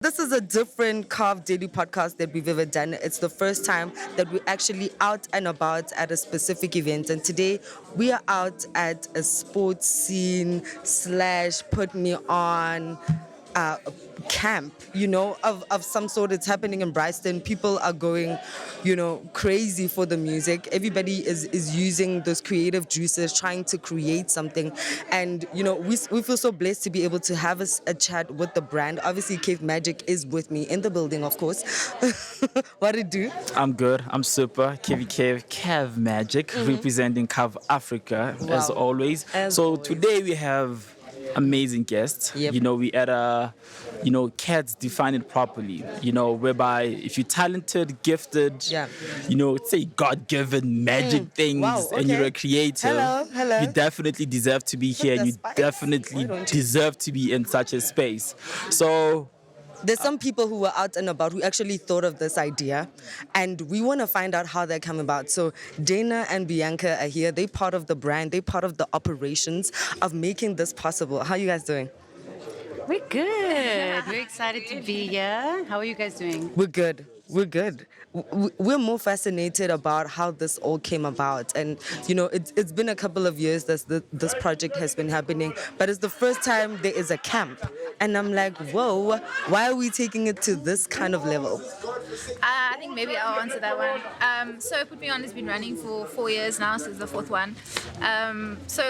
This is a different Carve Daily Podcast that we've ever done. It's the first time that we're actually out and about at a specific event. And today we are out at a sports scene / put me on camp, of some sort. It's happening in Bryston. People are going, crazy for the music. Everybody is using those creative juices, trying to create something. And, we feel so blessed to be able to have a chat with the brand. Obviously, Cave Magic is with me in the building, of course. What it do? I'm good. I'm super. Cav Magic, representing Cav Africa, as Wow. always. As so always. today we have amazing guests. Yep. We at a, cats define it properly, whereby if you're talented, gifted, Yeah. say God-given magic things, Wow, and you're okay. a creative, Hello. you definitely deserve to be here, the and you spice. definitely Why don't you? deserve to be in such a space. So There's some people who were out and about who actually thought of this idea, and we want to find out how that came about. So Dayna and Bianca are here. They're part of the brand. They're part of the operations of making this possible. How are you guys doing? We're good. We're excited to be here. How are you guys doing? We're good. We're more fascinated about how this all came about. And, it's been a couple of years that this project has been happening, but it's the first time there is a camp. And I'm like, whoa, why are we taking it to this kind of level? I think maybe I'll answer that one. So Put Me On has been running for 4 years now, so it's the fourth one. So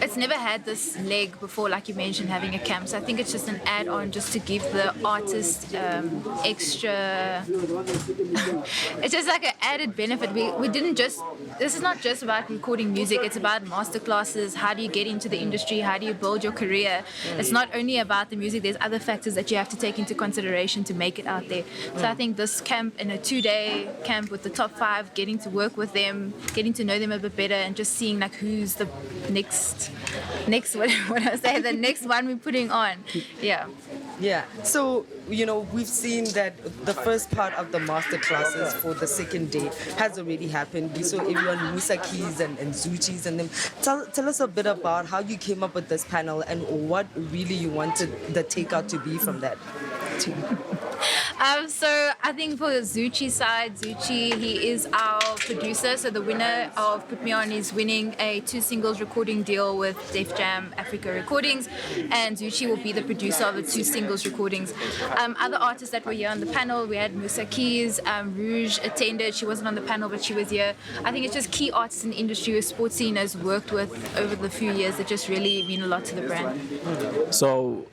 it's never had this leg before, like you mentioned, having a camp. So I think it's just an add-on just to give the artist extra. It's just like an added benefit. We didn't just. This is not just about recording music. It's about masterclasses. How do you get into the industry? How do you build your career? It's not only about the music. There's other factors that you have to take into consideration to make it out there. So I think this camp, in a 2-day camp with the top 5, getting to work with them, getting to know them a bit better, and just seeing like who's the next what I say, the next one we're putting on. Yeah. Yeah. So, we've seen that the first part of the master classes for the second day has already happened. We saw everyone, Musakis and Zuchis and them. Tell us a bit about how you came up with this panel and what really you wanted the takeout to be from that. So I think for the Zuchi side, he is our producer. So the winner of Put Me On is winning a 2 singles recording deal with Def Jam Africa Recordings, and Zuchi will be the producer of the 2 singles recordings. Other artists that were here on the panel, we had Musa Keys, Rouge attended. She wasn't on the panel, but she was here. I think it's just key artists in the industry who Sportscene has worked with over the few years that just really mean a lot to the brand. So,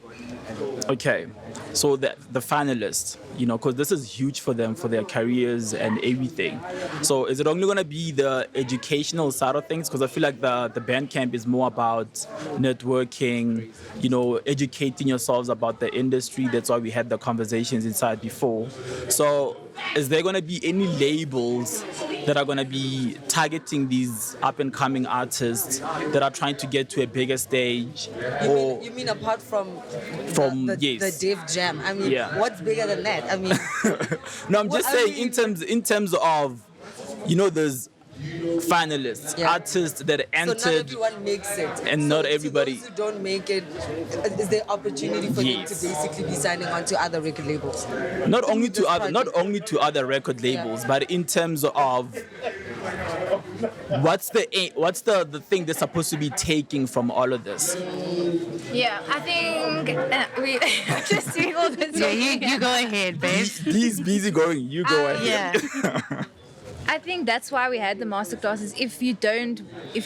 okay, so the finalists, because this is huge for them, for their careers and everything. So is it only going to be the educational side of things? Because I feel like the band camp is more about networking, educating yourselves about the industry. That's why we had the conversations inside before. So is there going to be any labels that are going to be targeting these up-and-coming artists that are trying to get to a bigger stage? You mean apart from the yes. Def Jam? I mean, Yeah. what's bigger than that? I mean, No, I'm just Well, I saying mean- in terms of, there's finalists, Yeah. artists that so not entered. everyone makes it. And So not to everybody- those who don't make it, is there opportunity for them to Yes. basically be signing on to other record labels? Not only this project. to other record labels, but in terms of what's the thing they're supposed to be taking from all of this. Yeah, I think we just doing all this. Yeah, you go ahead, babe. He's busy going. You go ahead. Yeah. I think that's why we had the masterclasses. If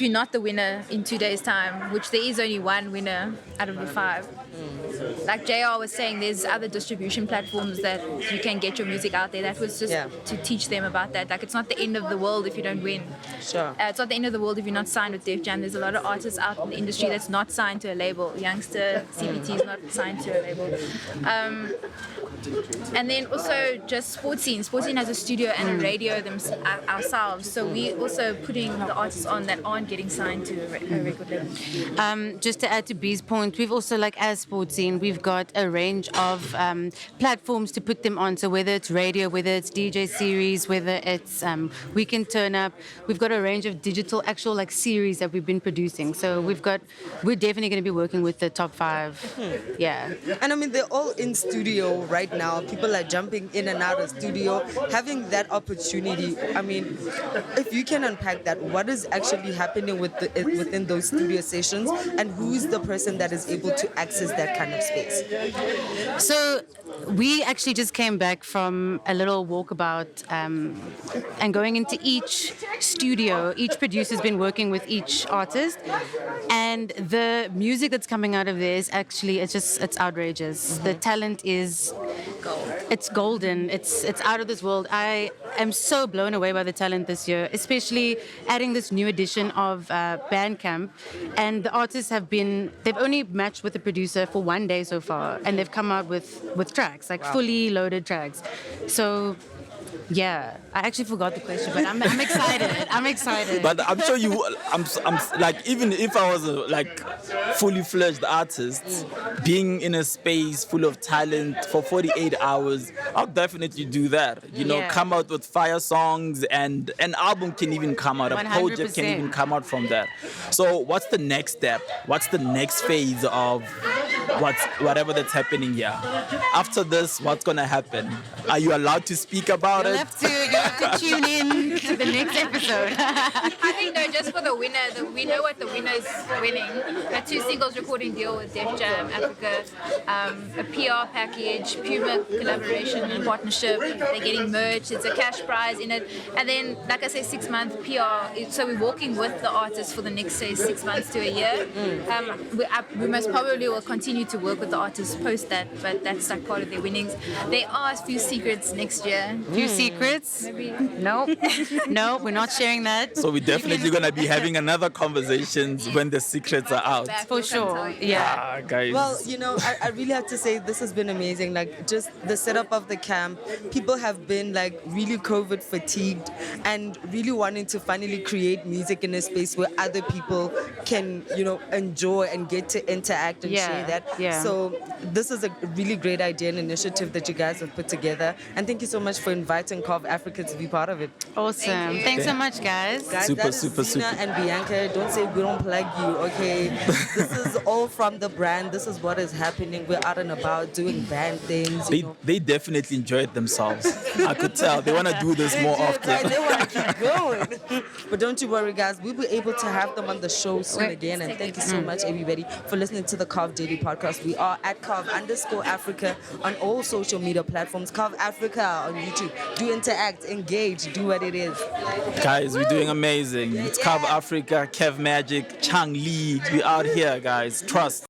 you're not the winner in 2 days' time, which there is only one winner out of the 5. Like JR was saying, there's other distribution platforms that you can get your music out there. That was just to teach them about that. Like, it's not the end of the world if you don't win. Sure. It's not the end of the world if you're not signed with Def Jam. There's a lot of artists out in the industry that's not signed to a label. Youngster CBT is not signed to a label. And then also just Sportscene. Sportscene has a studio and a radio ourselves. So we also putting the artists on that aren't getting signed to a record label. Just to add to B's point, we've also, like, as Sportscene, we we've got a range of platforms to put them on. So whether it's radio, whether it's DJ series, whether it's weekend turn up, we've got a range of digital actual like series that we've been producing. So we're definitely going to be working with the top 5. Yeah. And I mean, they're all in studio right now. People are jumping in and out of studio, having that opportunity. I mean, if you can unpack that, what is actually happening within those studio sessions, and who's the person that is able to access that kind of space? So we actually just came back from a little walkabout and going into each studio. Each producer's been working with each artist, and the music that's coming out of there is actually it's outrageous. The talent is it's golden. It's out of this world. I am so blown away by the talent this year, especially adding this new edition of Bandcamp. And the artists they've only matched with the producer for 1 day so far, and they've come out with tracks, like fully loaded tracks. So yeah, I actually forgot the question, but I'm excited. I'm excited. But I'm sure I'm like, even if I was a like fully fledged artist, being in a space full of talent for 48 hours, I'll definitely do that. You know, come out with fire songs, and an album can even come out, a project can even come out from that. So what's the next step? What's the next phase of whatever that's happening here? After this, what's gonna happen? Are you allowed to speak about it? You have to tune in to the next episode. I think no, just for the winner, we know what the winner is winning. A 2 singles recording deal with Def Jam Africa, a PR package, Puma collaboration and partnership. They're getting merch. It's a cash prize in it, and then like I say, 6-month PR. So we're walking with the artists for the next say 6 months to a year. We most probably will continue to work with the artists post that, but that's like part of their winnings. There are a few secrets next year. Few secrets? Maybe. Nope. Nope, we're not sharing that. So we're definitely gonna be having another conversations when the secrets are out. For sure. Yeah. Guys. Well, you know, I really have to say this has been amazing. Like, just the setup of the camp, people have been like really COVID fatigued and really wanting to finally create music in a space where other people can, you know, enjoy and get to interact and share that. Yeah. So this is a really great idea and initiative that you guys have put together. And thank you so much for inviting Carve Africa to be part of it. Awesome. Thanks so much, guys. Guys, Super, that is super, Dayna super. and Bianca. Don't say we don't plug you, okay? This is all from the brand. This is what is happening. We're out and about doing band things. They definitely enjoyed themselves. I could tell. They want to do this more Right, often. they want to keep going. But don't you worry, guys. We'll be able to have them on the show soon again. And thank you so much, everybody, for listening to the Carve Daily Podcast. We are at Carve_Africa on all social media platforms. Carve Africa on YouTube. Do interact, engage, do what it is. Guys, we're doing amazing. It's Carve Africa, Kev Magic, Chang Lee. We out here, guys. Trust.